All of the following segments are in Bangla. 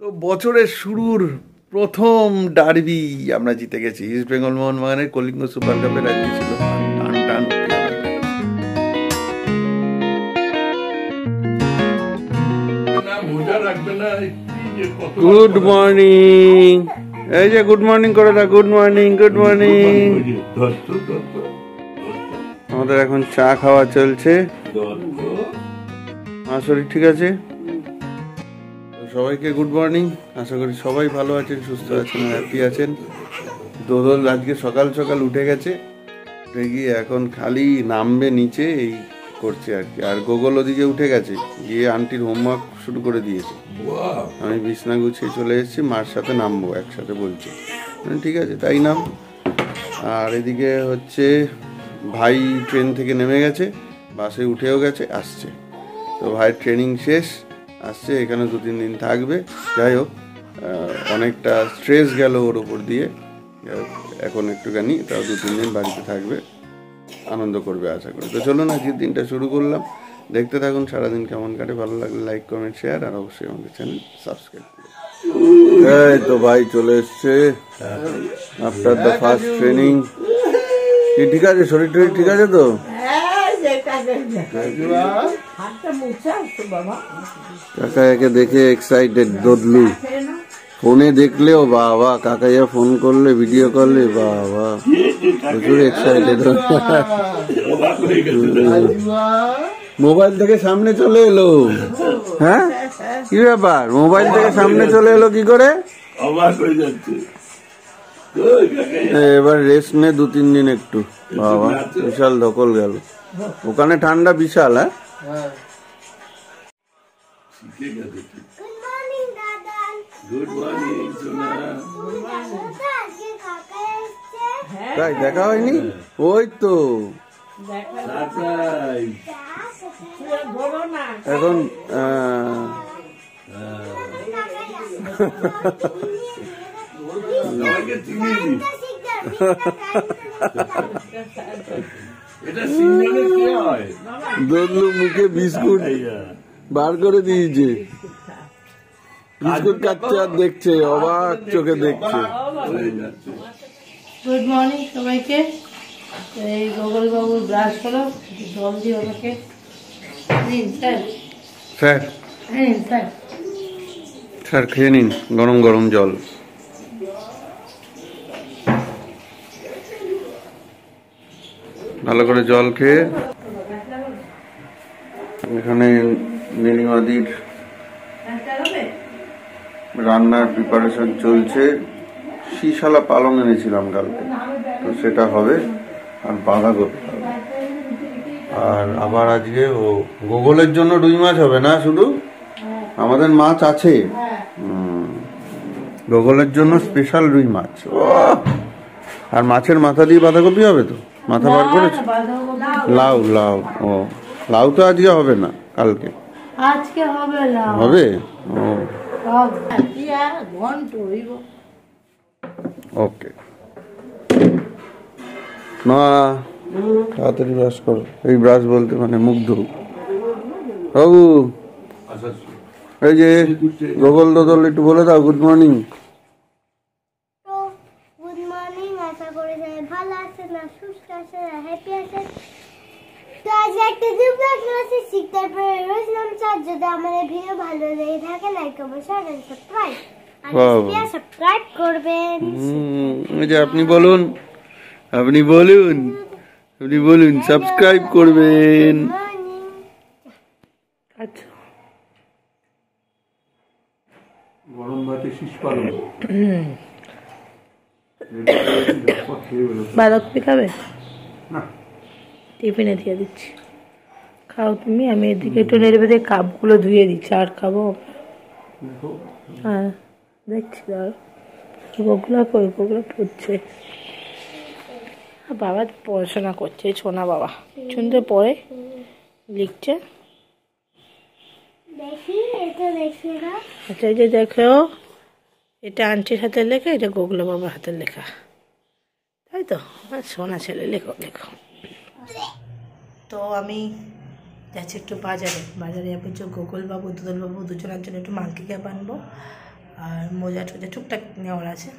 তো বছরের শুরুর প্রথম ডার্বি আমরা জিতে গেছি। ইস্ট বেঙ্গল মোহনবাগানের কলিঙ্গ সুপার কাপের আজকে ছিল টান টান। গুড মর্নিং, এই যে গুড মর্নিং করে দাও। Good morning, good morning. আমাদের এখন চা খাওয়া চলছে। আমার শরীর ঠিক আছে? সবাইকে গুড মর্নিং। আশা করি সবাই ভালো আছেন, সুস্থ আছেন, হ্যাপি আছেন। দোদল আজকে সকাল সকাল উঠে গেছে, উঠে গিয়ে এখন খালি নামবে নিচে এই করছে আর কি। আর গোগল ওদিকে উঠে গেছে, গিয়ে আন্টির হোমওয়ার্ক শুরু করে দিয়েছে। আমি বিছনা গুছিয়ে চলে এসেছি, মার সাথে নামবো একসাথে বলছে। ঠিক আছে, তাই নাম। আর এদিকে হচ্ছে ভাই ট্রেন থেকে নেমে গেছে, বাসে উঠেও গেছে, আসছে। তো ভাইয়ের ট্রেনিং শেষ, আসছে, এখানে 2-3 দিন থাকবে। যাই হোক, অনেকটা স্ট্রেস গেল ওর ওপর দিয়ে, এখন একটুখানি তাও 2-3 দিন বাড়িতে থাকবে, আনন্দ করবে আশা করি। তো চলুন আজকের দিনটা শুরু করলাম, দেখতে থাকুন সারাদিন কেমন কাটে। ভালো লাগলে লাইক, কমেন্ট, শেয়ার, আর অবশ্যই আমাদের চ্যানেল সাবস্ক্রাইব করুন। এই তো ভাই চলে এসছে আফটার দ্য ফার্স্ট ট্রেনিং। কি ঠিক আছে? শরীর টরীর ঠিক আছে তো? কাকাইয়াকে দেখে এক্সাইটেড দদলু। ফোনে দেখলেও বাবা, কাকাইয়া ফোন করলে, ভিডিও করলে বাবা প্রচুর এক্সাইটেড। মোবাইল থেকে সামনে চলে এলো। হ্যাঁ, কি ব্যাপার? মোবাইল থেকে সামনে চলে এলো কি করে? এবার রেস্ট নে 2-3 দিন একটু। বাবা বিশাল ধকল গেল। ওখানে ঠান্ডা বিশাল। হ্যাঁ, তাই দেখা হয়নি? ওই তো এখন দদলু মুখে বিস্কুট বার করে দিয়েছে, বিস্কুট খাচ্ছে আর দেখছে, অবাক চোখে দেখছে। গুড মর্নিং সবাইকে। এই গোগল বাবু ব্রাশ করো, জল দিয়ে ওকে নিন স্যার। স্যার স্যার স্যার খেয়ে নিন গরম গরম জল। ভালো করে জল খেয়ে এখানে নীলিমাদির রান্নার প্রিপারেশন চলছে। শিশালা পালং এনেছিলাম কালকে, তো সেটা হবে, আর বাঁধা করতে হবে। আর আবার আজকে ও গোগলের জন্য রুই মাছ হবে না, শুধু আমাদের মাছ আছে। গোগলের জন্য স্পেশাল রুই মাছ। ও, আর মাছের মাথা দিয়ে বাঁধাকপি হবে তো? মাথা বার করেছে? লাউ, লাউ। ও, লাউ তো আজকে হবে না, কালকে আজকে হবে। লাউ হবে? ও ওকে। না, তাড়াতাড়ি ব্রাশ করো। এই ব্রাশ বলতে মানে মুখ ধো। বাবু, এই যে গোগল দোদল একটু বলে দাও গুড মর্নিং। গুড মর্নিং, আশা করি সবাই ভালো আছেন, না সুস্থ আছেন, হ্যাপি আছেন। তো আজ একটা দুর্গা ক্লাসে শিখতে পেরে রয়েছিলাম। স্যার, যদি আমাদের ভিডিও ভালো লেগে থাকে like comment share and subscribe, আর সাবস্ক্রাইব করবেন। এই যে আপনি বলুন, আপনি বলুন, আপনি বলুন সাবস্ক্রাইব করবেন। আচ্ছা, গরম ভাতে শীষ পালং। বাঁধাকপি খাবে? টিফিনে দিয়ে দিচ্ছি, খাও তুমি। আমি এদিকে একটু নেড়ে বেঁধে কাপগুলো ধুয়ে দিচ্ছি, আর খাবো। হ্যাঁ দেখছি, গোগুলো কই, গোগুলো পড়ছে। বাবা পড়াশোনা করছে, ছোনা বাবা শুনতে পড়ে লিখছে। আচ্ছা, এই যে দেখো, এটা আন্টির হাতের লেখা, এটা গোগুলো বাবার হাতের লেখা, তাই তো? সোনা ছেলে, লেখো লেখো। তো আমি যাচ্ছি একটু বাজারে। বাজারে যাবো, গোকুলবাবু, দুদলবাবু দুজনের জন্য একটু মাংকি ক্যাপ আনবো। আর মোজা টোজা টুকটাক নেওয়ার আছে,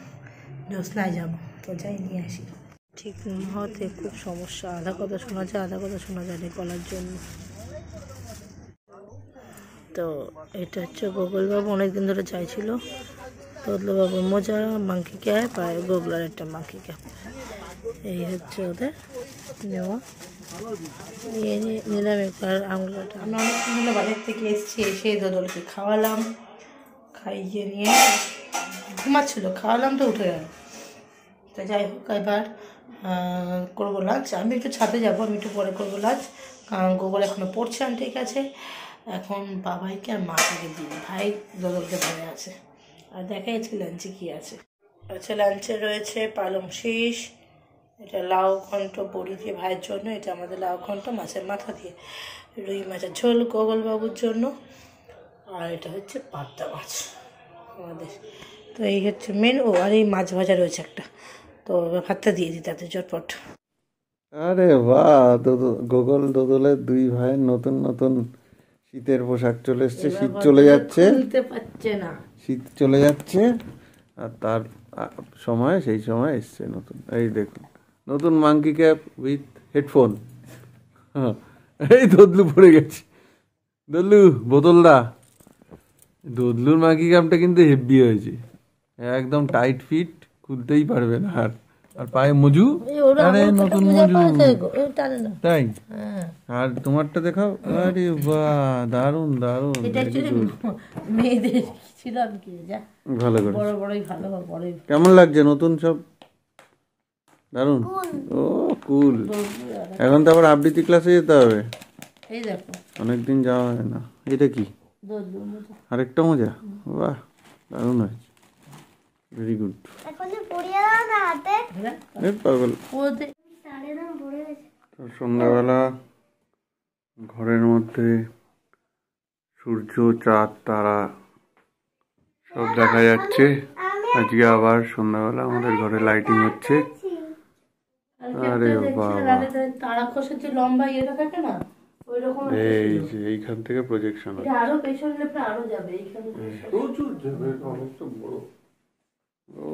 জ্যোৎস্নায় যাবো তো যাই নিয়ে আসি। ঠিক হতে খুব সমস্যা, আধা কথা শোনা যায় আধা কথা শোনা যায় না গলার জন্য। তো এটা হচ্ছে গোগলবাবু অনেকদিন ধরে চাইছিল, তদলবাবুর মোজা, মাংকি ক্যাপ আর গোগলার একটা মাংকি ক্যাপ, এই হচ্ছে ওদের নেওয়া। নিয়ে নিলাম একবার আমগুলোটা। আমরা অনেকদিন ধরে বাজার থেকে এসেছি, এসে দোদলকে খাওয়ালাম, খাইয়ে নিয়ে ঘুমাচ্ছিল, খাওয়ালাম তো উঠে গেল। তো যাই হোক এবার করবো লাঞ্চ। আমি একটু ছাদে যাবো, আমি একটু পরে করবো লাঞ্চ, কারণ গোগল এখনও পড়ছে ঠিক আছে। এখন বাবাইকে আর মাকে দিই, ভাই দোদলকে ধরে আছে। আর দেখা যাচ্ছে লাঞ্চে কী আছে। আচ্ছা লাঞ্চে রয়েছে পালং শীষ, এটা লাউ ঘন্ট বড়ি দিয়ে ভাইয়ের জন্য, এটা আমাদের লাউ ঘন্ট মাছের মাথা দিয়ে, রুই মাছের ঝোল গোগলবাবুর জন্য, আর এটা হচ্ছে পাবদা মাছ আমাদের। তো এই হচ্ছে মেনু। আর এই মাছ ভাজা রয়েছে একটা, তো ভাতটা দিয়ে দিই তাতে চটপট। আরে বাহ, গোগল দোদলের দুই ভাইয়ের নতুন নতুন শীতের পোশাক চলে এসছে। শীত চলে যাচ্ছে, পারছে না, শীত চলে যাচ্ছে, আর তার সময় সেই সময় এসছে নতুন। এই দেখুন নতুন মাংকি ক্যাপ উইথ হেডফোন। হ্যাঁ, এই দদলু পড়ে গেছে। দদলু বোতলদা, দদলুর মাংকি ক্যাপটা কিন্তু হেভি হয়েছে, একদম টাইট ফিট, খুলতেই পারবে না। আর পায়ে মজু, আরে নতুন মজু, তাই? আর তোমারটা দেখাও। আরে বাহ, দারুন দারুন, মেয়েদের ছিলাম কি যা ভালো করে, বড় বড়ই ভালো, বড়ই কেমন লাগছে নতুন সব? দারুন। ও কুল। এখন তো আবার আবৃত্তি ক্লাসে যেতে হবে, এই দেখো অনেকদিন যাওয়া হয় না। এটা কি আরেকটা মজা? বাহ, দারুণ হয়েছে, ভেরি গুড। পাগল। সন্ধ্যাবেলা ঘরের মধ্যে সূর্য, চাঁদ, তারা সব দেখা যাচ্ছে। আজকে আবার সন্ধ্যাবেলা আমাদের ঘরে লাইটিং হচ্ছে। আরে বাবা, তারাখসের যে লম্বা ইয়েটা থাকে না, ওইরকম এই যে এইখান থেকে প্রজেকশন হচ্ছে, আরো পেছনে আরো যাবে, এইখানে প্রচুর যাবে, অনেকটা বড়। ও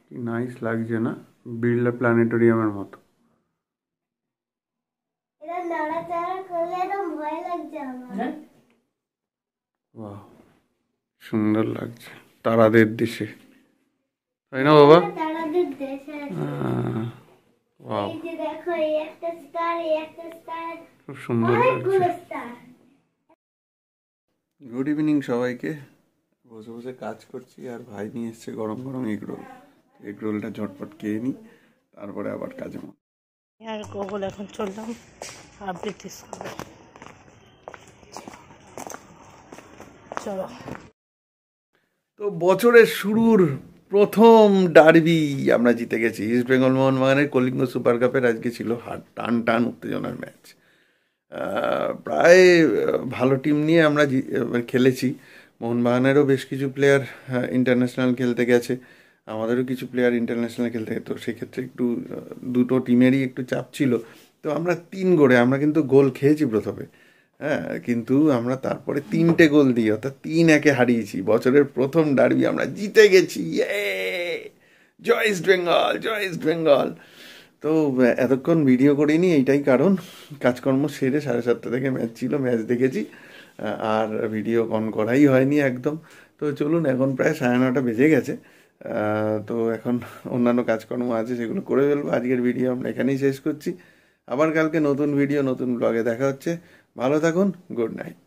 কি নাইস লাগছে না, বিড়লা প্ল্যানেটোরিয়ামের মতো। বাহ, সুন্দর লাগছে, তারাদের দেশে, তাই না বাবা? খুব সুন্দর লাগছে। গুড ইভিনিং সবাইকে। বসে বসে কাজ করছি, আর ভাই নিয়ে এসছে গরম গরম এগরোল। এগরোলটা ঝটপট খেয়ে নিই, তারপরে আবার কাজে মন। আর গোগল এখন চললাম আবৃত্তি স্কুলে, চলো। তো বছরের শুরুর প্রথম ডার্বি আমরা জিতে গেছি। ইস্ট বেঙ্গল মোহনবাগানের কলিঙ্গ সুপার কাপের আজকে ছিল টান টান উত্তেজনার ম্যাচ। প্রায় ভালো টিম নিয়ে আমরা খেলেছি। মোহনবাগানেরও বেশ কিছু প্লেয়ার ইন্টারন্যাশনাল খেলতে গেছে, আমাদেরও কিছু প্লেয়ার ইন্টারন্যাশনাল খেলতে গেছে। তো সেক্ষেত্রে একটু দুটো টিমেরই একটু চাপ ছিল। তো আমরা 3 গোলে, আমরা কিন্তু গোল খেয়েছি প্রথমে, হ্যাঁ, কিন্তু আমরা তারপরে 3টে গোল দিয়ে, অর্থাৎ 3-1 হারিয়েছি। বছরের প্রথম ডার্বি আমরা জিতে গেছি, জয় ইস্ট বেঙ্গল, জয় ইস্ট বেঙ্গল। তো এতক্ষণ ভিডিও করিনি, এইটাই কারণ, কাজকর্ম সেরে 7:30 থেকে ম্যাচ ছিল, ম্যাচ দেখেছি, আর ভিডিও অন করাই হয়নি একদম। তো চলুন, এখন প্রায় 9:30 বেজে গেছে। তো এখন অন্যান্য কাজকর্ম আছে, সেগুলো করে ফেলবো। আজকের ভিডিও আমরা এখানেই শেষ করছি। আবার কালকে নতুন ভিডিও, নতুন ব্লগে দেখা হচ্ছে। ভালো থাকুন, গুড নাইট।